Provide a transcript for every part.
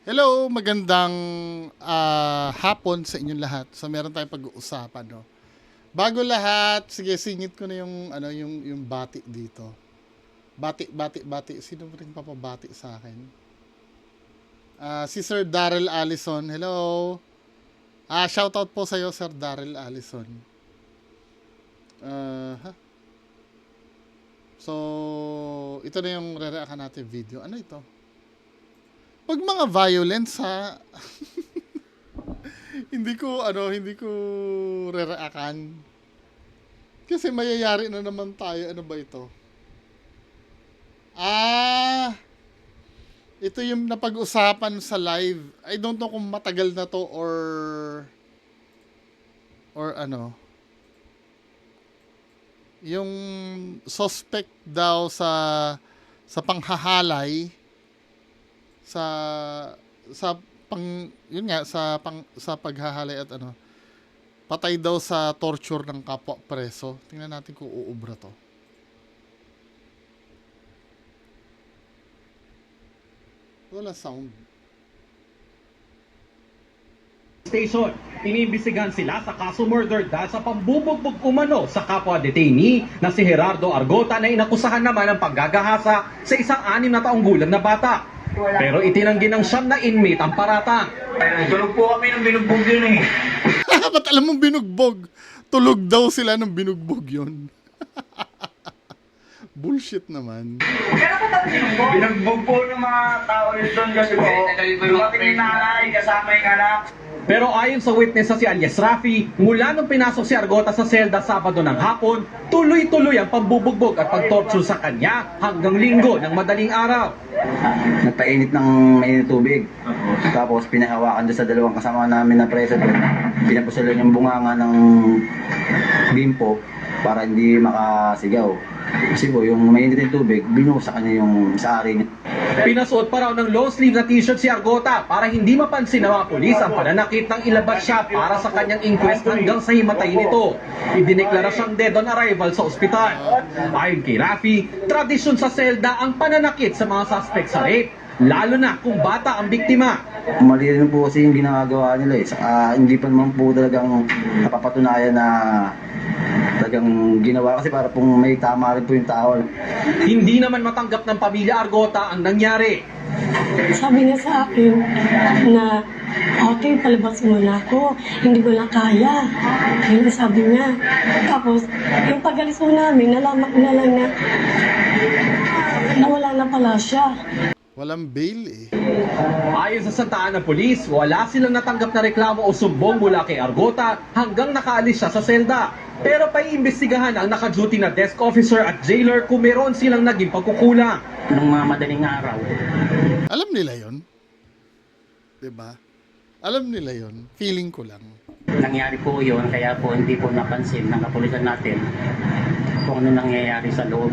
Hello, magandang hapon sa inyong lahat. So meron tayong pag-uusapan, no. Bago lahat, sige singit ko na yung yung bati dito. Bati. Sino ring papabati sa akin? Si Sir Darrell Allison. Hello. Shoutout po sa iyo, Sir Darrell Allison. Ha? So, ito na yung re-react natin video. Ano ito? Pag mga violence ha, hindi ko re-reactan. Kasi mayayari na naman tayo. Ano ba ito? Ito yung napag-usapan sa live. I don't know kung matagal na to or ano. Yung suspect daw sa panghahalay sa sa paghahalay at ano, patay daw sa torture ng kapwa preso. Tingnan natin kung uubra to. Wala sound. Station. Iniimbestigahan sila sa kaso murder dahil sa pambubugbog umano sa kapwa detainee na si Gerardo Argota na inakusahan naman ng paggagahasa sa isang 6 na taong gulang na bata. Pero itinanggi ng 9 na inmate ang paratang. Tulog po kami ng binugbog yun eh. Ba't alam mong binugbog? Tulog daw sila ng binugbog yun. Bullshit naman. Kaya po tayo binugbog? Binugbog po ng mga tao yun doon kasi po. Dumating yung nanay, kasama yung anak. Pero ayon sa witness na si Alias Rafi, mula nung pinasok si Argota sa selda Sabado ng hapon, tuloy-tuloy ang pambubugbog at pagtorture sa kanya hanggang Linggo ng madaling araw. Nagpainit ng mainit tubig. Tapos pinahawakan doon sa dalawang kasama namin na preso doon. Pinapusulan yung bunganga ng bimpo para hindi makasigaw. Kasi po, yung mainit yung tubig, binuhos sa kanya yung sa ari niya. Pinasuot pa raw ng long sleeve na t-shirt si Argota para hindi mapansin ng mga pulis ang pananakit ng ilabas siya para sa kanyang inquest hanggang sa himatayin nito. Idineklara siyang dead on arrival sa ospital. Ayon kay Rafi, tradisyon sa selda ang pananakit sa mga suspect sa rape, lalo na kung bata ang biktima. Mali rin po kasi yung ginagawa nila eh. Saka hindi pa naman po talagang napapatunayan na talagang ginawa kasi para pong may tama rin po yung tao. Hindi naman matanggap ng pamilya Argota ang nangyari. Sabi niya sa akin na, okay, palabas mo na ako, hindi ko na kaya. Yun ang sabi niya. Tapos, yung pag-alis mo namin, nalaman ko na lang na nawala na pala siya. Walang bail eh. Ayon sa Santa Ana Police, wala silang natanggap na reklamo o sumbong mula kay Argota hanggang nakaalis siya sa selda. Pero paiimbestigahan ang naka-duty na desk officer at jailer kung meron silang naging pagkukulang. Nung mga madaling araw. Alam nila yon, 'di ba? Alam nila yon. Feeling ko lang. Nangyari po yun, kaya po hindi po napansin ng kapulisan natin kung ano nangyayari sa loob.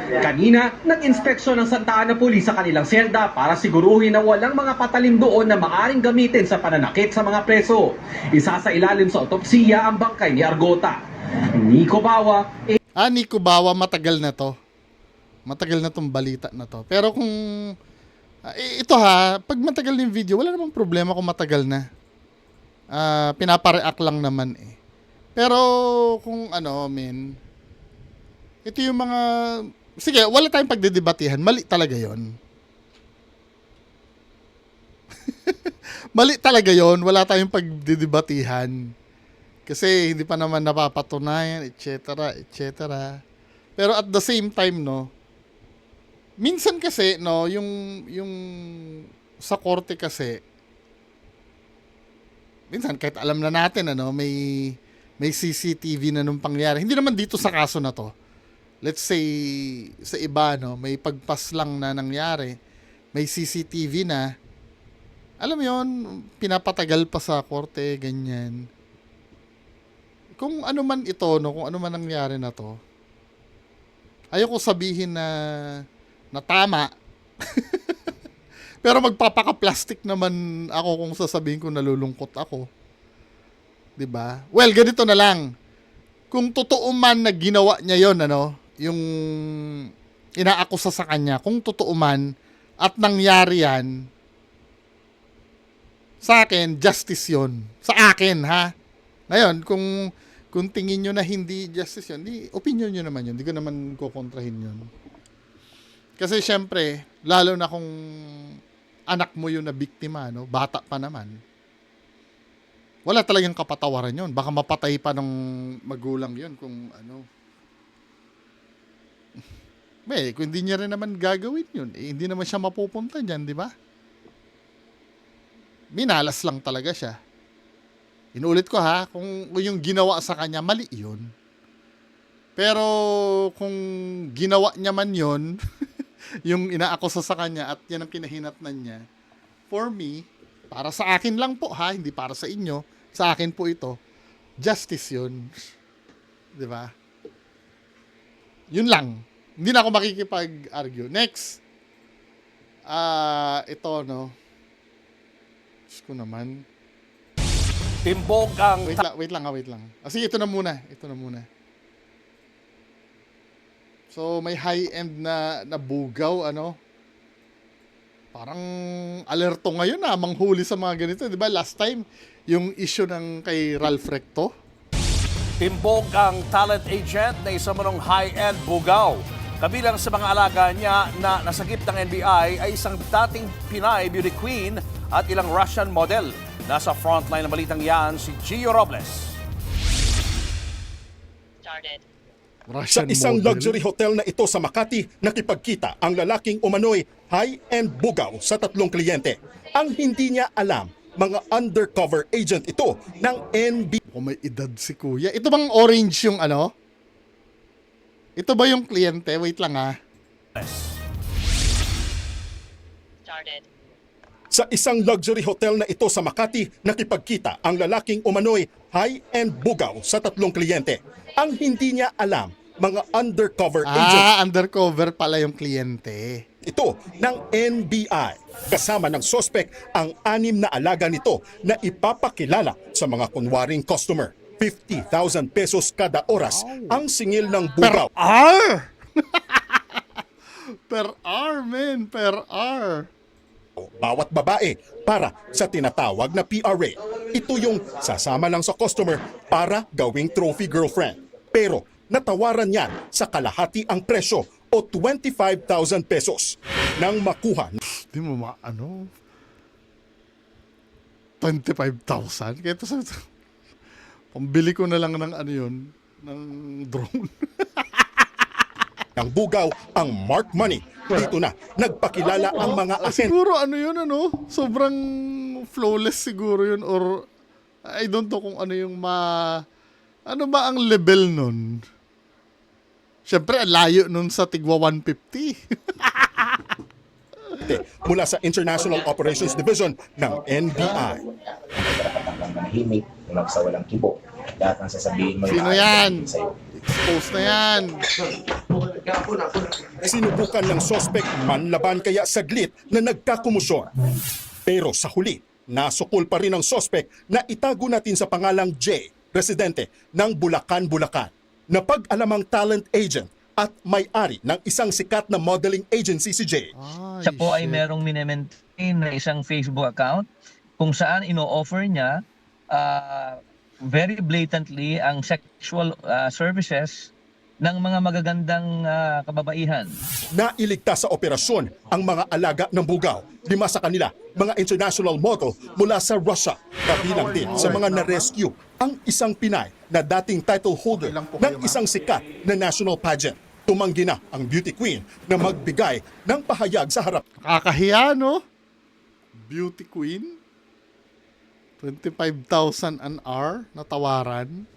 Kanina, nag-inspeksyon ng Santa Ana Police sa kanilang selda para siguruhin na walang mga patalim doon na maaring gamitin sa pananakit sa mga preso. Isa sa ilalim sa otopsiya ang bangkay ni Argota. Nico Bawa, Nico Bawa, matagal na to. Matagal na tong balita na to. Pero kung ito ha, pag matagal yung video, wala namang problema kung matagal na. Pinapareact lang naman eh. Pero kung ito yung mga, sige, wala tayong pagdedebatihan. Mali talaga yon. Mali talaga yon. Wala tayong pagdedebatihan. Kasi hindi pa naman napapatunayan, etc. Pero at the same time, no, minsan kasi, no, yung sa korte kasi, minsan kahit alam na natin, may CCTV na nung pangyari. Hindi naman dito sa kaso na to. Let's say, sa iba, no, may pagpas lang na nangyari. May CCTV na. Alam mo yun, pinapatagal pa sa korte, ganyan. Kung ano man ito, no, kung ano man nangyari na to, ayoko sabihin na tama. Pero magpapaka-plastic naman ako kung sasabihin ko nalulungkot ako. 'Di ba? Well, ganito na lang. Kung totoo man na ginawa niya 'yon, yung inaakusa sa kanya, kung totoo man at nangyari yan, Sa akin, justice yun. Sa akin, ha? Ngayon, kung tingin nyo na hindi justice yun, opinion nyo naman yun. Hindi ko naman kukontrahin yun. Kasi syempre, lalo na kung anak mo yun na biktima, no? Bata pa naman. Wala talagang kapatawaran yun. Baka mapatay pa ng magulang yun kung ano. Kung hindi niya rin naman gagawin yun, hindi naman siya mapupunta dyan, di ba? Minalas lang talaga siya. Inulit ko ha, kung yung ginawa sa kanya, mali yun. Pero kung ginawa niya man yun, yung inaakusa sa kanya at yan ang kinahinatnan niya, for me, para sa akin lang po ha, hindi para sa inyo, sa akin po ito, justice yun. Di ba? Yun lang. Hindi na ako makikipag-argue. Next. Ito, no. Diyos ko naman. Timbog ang Wait lang. Sige, ito na muna. So, may high-end na bugaw, ano. Parang alerto ngayon na manghuli sa mga ganito. Di ba? Last time, yung issue ng kay Ralph Recto. timbog ang talent agent na isa manong high-end bugaw. Kabilang sa mga alaga niya na nasagip ng NBI ay isang dating Pinay beauty queen at ilang Russian model. Nasa frontline ng balitang yan si Gio Robles. Sa isang model. luxury hotel na ito sa Makati, nakipagkita ang lalaking umano'y high-end bugaw sa 3 kliyente. Ang hindi niya alam, mga undercover agent ito ng NBI. Kung may edad si kuya. Ito bang orange yung ano? Ito ba yung kliyente? Wait lang ha. Sa isang luxury hotel na ito sa Makati, nakipagkita ang lalaking umano'y high-end bugaw sa 3 kliyente. Ang hindi niya alam, mga undercover agent Undercover pala yung kliyente. ito ng NBI. Kasama ng sospek ang 6 na alaga nito na ipapakilala sa mga kunwaring customer. 50,000 pesos kada oras ang singil ng bugaw. hour! Per hour, man. Per hour. Bawat babae para sa tinatawag na PRA. Ito yung sasama lang sa customer para gawing trophy girlfriend. Pero natawaran niyan sa kalahati ang presyo o 25,000 pesos nang makuha. Di mo ano? 25,000? Kaya ito pambili ko na lang ng ano yun, ng drone. Ng bugaw ang Mark Money. Dito na nagpakilala ang mga ahente. Siguro ano yun, ano? Sobrang flawless siguro yun or I don't know kung ano yung ano ba ang level nun? Siyempre, ang layo nun sa tigwa 150. Mula sa International Operations Division ng NBI. Manahimik, walang sa walang kibo. Lahat ng sasabihin mo Sino yan? Expose na yan. Sinubukan ng sospek manlaban kaya saglit na nagkakumusyon. Pero sa huli, nasukol pa rin ang sospek na itago natin sa pangalang J, residente ng Bulacan, Bulacan. Napag-alamang talent agent at may-ari ng isang sikat na modeling agency si J. Siya po ay merong minimaintain na isang Facebook account kung saan ino-offer niya very blatantly ang sexual services ng mga magagandang kababaihan. Nailigtas sa operasyon ang mga alaga ng bugaw. 5 sa kanila, mga international model mula sa Russia. Kabilang din sa mga na-rescue ang isang Pinay na dating title holder ng isang sikat na national pageant. Tumanggi na ang beauty queen na magbigay ng pahayag sa harap. Kakahiya, no? Beauty queen? 25,000 an hour na tawaran.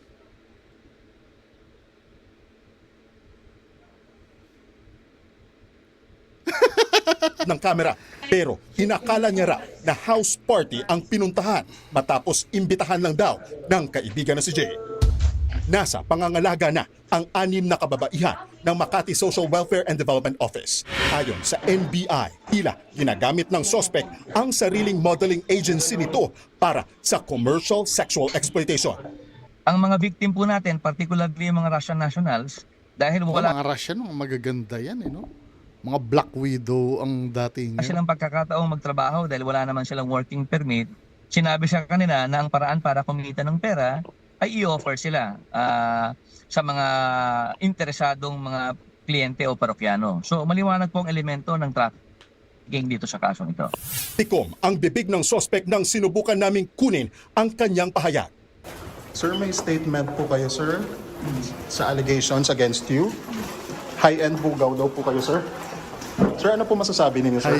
Ng kamera. Pero inakala niya ra na house party ang pinuntahan matapos imbitahan lang daw ng kaibigan na si Jay. Nasa pangangalaga na ang 6 na kababaihan ng Makati Social Welfare and Development Office. Ayon sa NBI, tila ginagamit ng sospek ang sariling modeling agency nito para sa commercial sexual exploitation. Ang mga victim po natin, particularly yung mga Russian nationals, dahil wala Mga Russian, mga magaganda yan, eh, no? Mga Black Widow ang dating. silang pagkakataong magtrabaho dahil wala naman silang working permit, sinabi sa kanila na ang paraan para kumita ng pera ay i-offer sila sa mga interesadong mga kliyente o parokyano. So maliwanag po ang elemento ng trafficking dito sa kasong ito. Tikom ang bibig ng sospek nang sinubukan naming kunin ang kanyang pahayag. Sir, may statement po kayo, sir, sa allegations against you. High-end bugaw daw po kayo, sir. Sir, ano po masasabi ninyo, sir?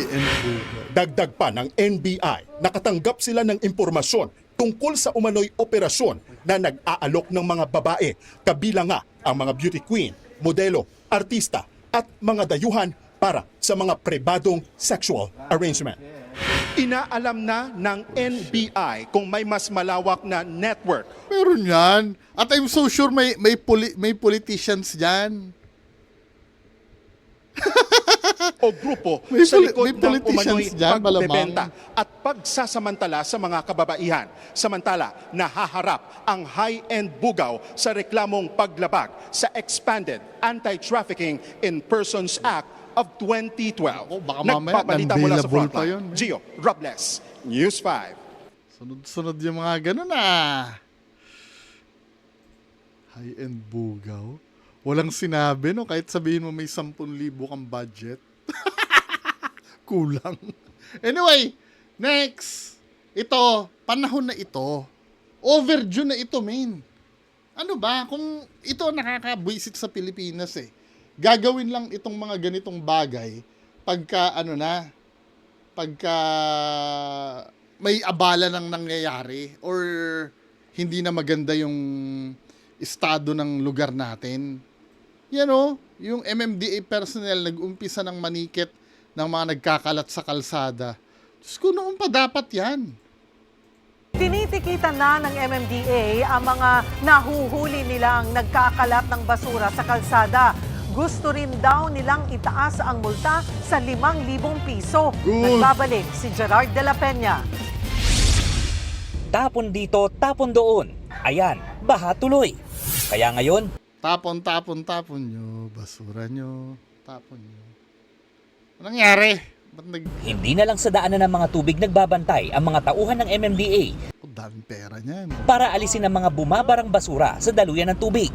Dagdag pa ng NBI, nakatanggap sila ng impormasyon tungkol sa umano'y operasyon na nag-aalok ng mga babae, kabilang nga ang mga beauty queen, modelo, artista at mga dayuhan para sa mga pribadong sexual arrangement. Inaalam na ng NBI kung may mas malawak na network Meron yan. At I'm so sure may politicians dyan. o grupo May sa likod may ng politicians umano'y dyan, pagbebenta at pagsasamantala sa mga kababaihan. Samantala, nahaharap ang high-end bugaw sa reklamong paglabag sa Expanded Anti-Trafficking in Persons Act of 2012. Baka mamaya, Nagpapalita mula sa non-bailable pa yun, Frontline, eh. Gio Robles, News 5. Sunod-sunod yung mga ganun ah. High-end bugaw. Walang sinabi, no? Kahit sabihin mo may 10,000 kang budget. Kulang. Anyway, next. Ito, panahon na ito. Overdue na ito, man. Ano ba? Kung ito nakakabwisit sa Pilipinas eh. Gagawin lang itong mga ganitong bagay pagka pagka may abala nang nangyayari or hindi na maganda yung estado ng lugar natin. Yan o, yung MMDA personnel nag-umpisa ng manikit ng mga nagkakalat sa kalsada. Diyos ko, noon pa dapat yan. Tinitikitan na ng MMDA ang mga nahuhuli nilang nagkakalat ng basura sa kalsada. Gusto rin daw nilang itaas ang multa sa 5,000 piso. Nagbabalik si Gerard de la Peña. Tapon dito, tapon doon. Ayan, baha tuloy. Kaya ngayon, Tapon nyo, basura nyo, tapon nyo. Anong nangyari? hindi na lang sa daanan ng mga tubig nagbabantay ang mga tauhan ng MMDA Daming pera niyan. para alisin ang mga bumabarang basura sa daluyan ng tubig.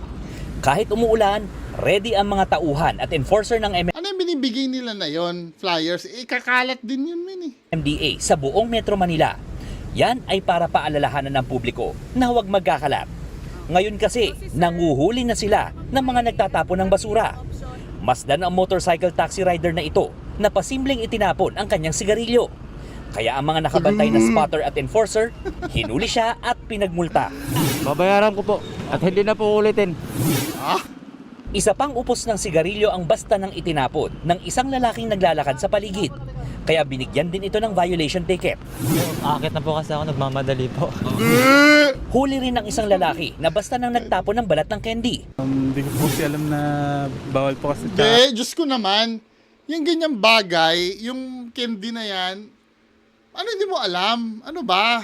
Kahit umuulan, ready ang mga tauhan at enforcer ng Ano yung binibigay nila na yon? Flyers? Kakalat din yun, min eh. MMDA sa buong Metro Manila. Yan ay para paalalahanan ng publiko na huwag magkakalat. Ngayon kasi, nanguhuli na sila ng mga nagtatapon ng basura. Masdan ang motorcycle taxi rider na ito na pasimpleng itinapon ang kanyang sigarilyo. Kaya ang mga nakabantay na spotter at enforcer, hinuli siya at pinagmulta. Babayaran ko po at hindi na po ulitin. Isa pang upos ng sigarilyo ang basta ng itinapon ng isang lalaking naglalakad sa paligid. Kaya binigyan din ito ng violation ticket. Akit na po kasi ako, nagmamadali po. Huli rin ng isang lalaki na basta nang nagtapon ng balat ng candy. Hindi ko po alam na bawal po kasi. Diyos ko naman, yung ganyang bagay, yung candy na yan, ano hindi mo alam? Ano ba?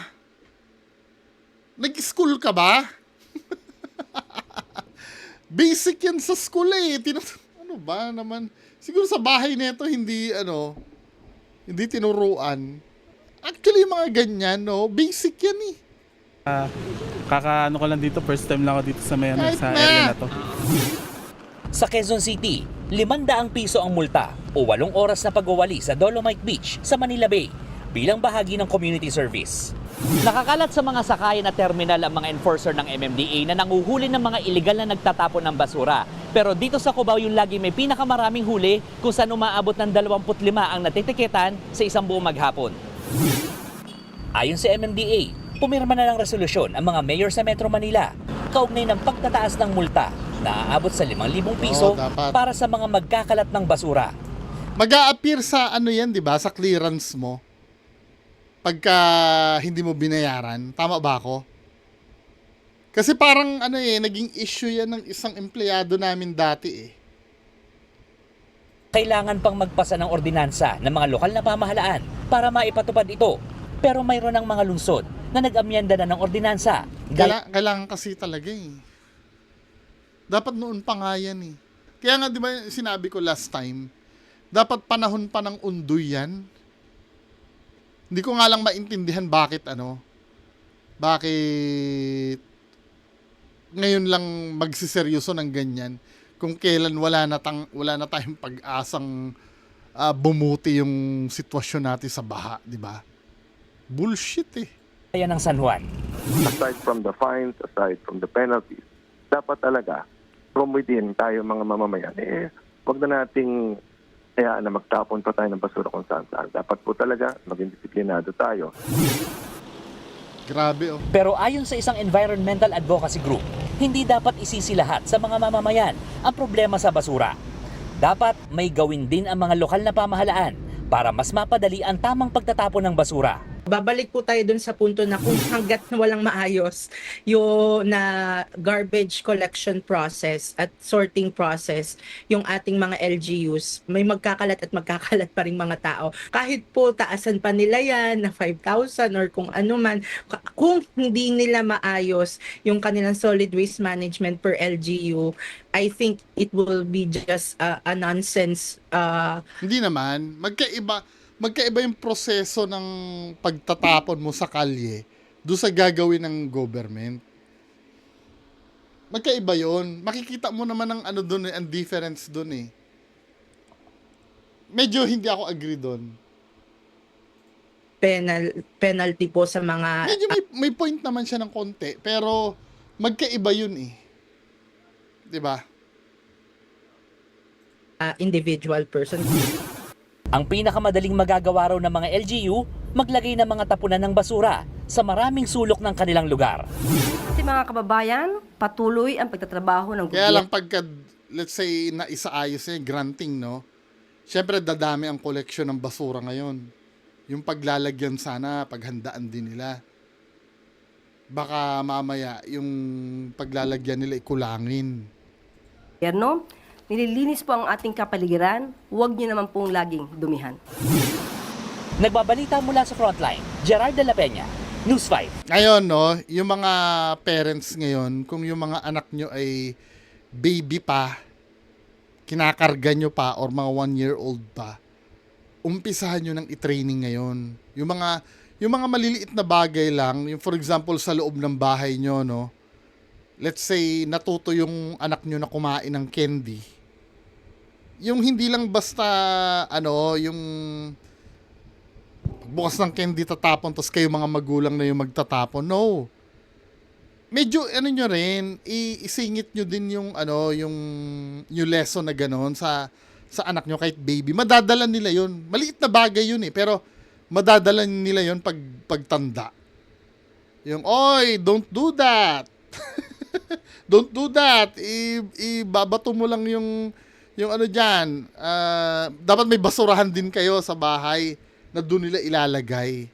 Nag-school ka ba? Basic yan sa school eh. Ano ba naman? Siguro sa bahay nito hindi hindi tinuruan. Actually, yung mga ganyan, no? Basic yan eh. Kakaano ko lang dito, first time lang ako dito sa sa area na to. Sa Quezon City, 500 piso ang multa o 8 oras na pagwawali sa Dolomite Beach sa Manila Bay bilang bahagi ng community service. Nakakalat sa mga sakayan at terminal ang mga enforcer ng MMDA na nanguhuli ng mga iligal na nagtatapon ng basura. Pero dito sa Cubao yung lagi may pinakamaraming huli kung saan umaabot ng 25 ang natitiketan sa isang buong maghapon. Ayon sa MMDA, pumirma na ng resolusyon ang mga mayor sa Metro Manila kaugnay ng pagtataas ng multa na aabot sa 5,000 piso para sa mga magkakalat ng basura. Mag-a-appear sa yan, di ba? Sa clearance mo. Pagka hindi mo binayaran. Tama ba ako? Kasi parang naging issue yan ng isang empleyado namin dati eh. Kailangan pang magpasa ng ordinansa ng mga lokal na pamahalaan para maipatupad ito. Pero mayroon ng mga lungsod na nag-amyenda na ng ordinansa. Kailangan kasi talaga eh. Dapat noon pa nga yan eh. Kaya nga di ba sinabi ko last time, dapat panahon pa ng undoy yan. Hindi ko nga lang maintindihan bakit Bakit ngayon lang magsiseryoso ng ganyan kung kailan wala na tayong pag-asang bumuti yung sitwasyon natin sa baha, di ba? Bullshit eh. Bayan ng San Juan. Aside from the fines, aside from the penalties, dapat talaga from within tayo mga mamamayan, wag na nating hayaan na magtapon pa tayo ng basura kung saan-saan. Dapat po talaga maging disiplinado tayo. Grabe oh. Pero ayon sa isang environmental advocacy group, hindi dapat isisi lahat sa mga mamamayan ang problema sa basura. Dapat may gawin din ang mga lokal na pamahalaan para mas mapadali ang tamang pagtatapon ng basura. Babalik po tayo dun sa punto na kung hanggat walang maayos yung na garbage collection process at sorting process, yung ating mga LGUs, may magkakalat at magkakalat pa rin mga tao. Kahit po taasan pa nila yan na 5,000 or kung ano man, kung hindi nila maayos yung kanilang solid waste management per LGU, I think it will be just a nonsense. Hindi naman. Magkaiba yung proseso ng pagtatapon mo sa kalye doon sa gagawin ng government. Magkaiba yun. Makikita mo naman ang ano doon, ang difference doon eh. Medyo hindi ako agree doon. Penalty po sa mga... Medyo may point naman siya ng konti, pero magkaiba yun eh. Diba? Individual person. Ang pinakamadaling magagawa raw ng mga LGU, maglagay ng mga tapunan ng basura sa maraming sulok ng kanilang lugar. Kasi mga kababayan, patuloy ang pagtatrabaho ng Kaya lang pagka, let's say, naisaayos niya, granting, no? Siyempre, dadami ang koleksyon ng basura ngayon. Yung paglalagyan sana, paghandaan din nila. Baka mamaya, yung paglalagyan nila ikulangin. gobyerno, nililinis po ang ating kapaligiran, huwag niyo naman pong laging dumihan. Nagbabalita mula sa Frontline, Gerard de la Peña, News 5. Ngayon, no, yung mga parents ngayon, kung yung mga anak nyo ay baby pa, kinakarga nyo pa, or mga 1-year-old pa, umpisahan nyo ng i-training ngayon. Yung mga maliliit na bagay lang, yung for example sa loob ng bahay nyo, no, let's say natuto yung anak nyo na kumain ng candy. Yung hindi lang basta yung bukas ng candy tatapon tapos kayo mga magulang na yung magtatapon. No. Medyo nyo rin, isingit nyo din yung yung lesson na gano'n sa anak nyo kahit baby. Madadala nila yun. Maliit na bagay yun eh, pero madadala nila yun pagtanda. Yung, oy, don't do that. Don't do that. Ibabato mo lang yung dyan. Dapat may basurahan din kayo sa bahay na doon nila ilalagay.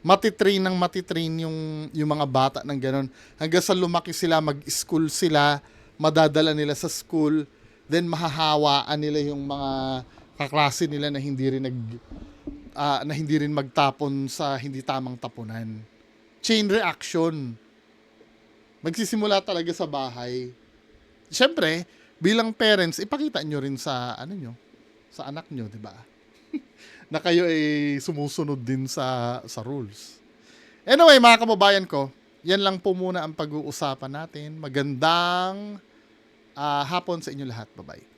Matitrain yung mga bata ng ganun. Hanggang sa lumaki sila, mag-school sila, madadala nila sa school, then mahahawaan nila yung mga kaklase nila na hindi rin magtapon sa hindi tamang tapunan. Chain reaction. Magsisimula talaga sa bahay. Siyempre, bilang parents, ipakita nyo rin sa sa anak nyo, di ba? Na kayo ay sumusunod din sa rules. Anyway, mga kababayan ko, yan lang po muna ang pag-uusapan natin. Magandang hapon sa inyo lahat. Bye-bye.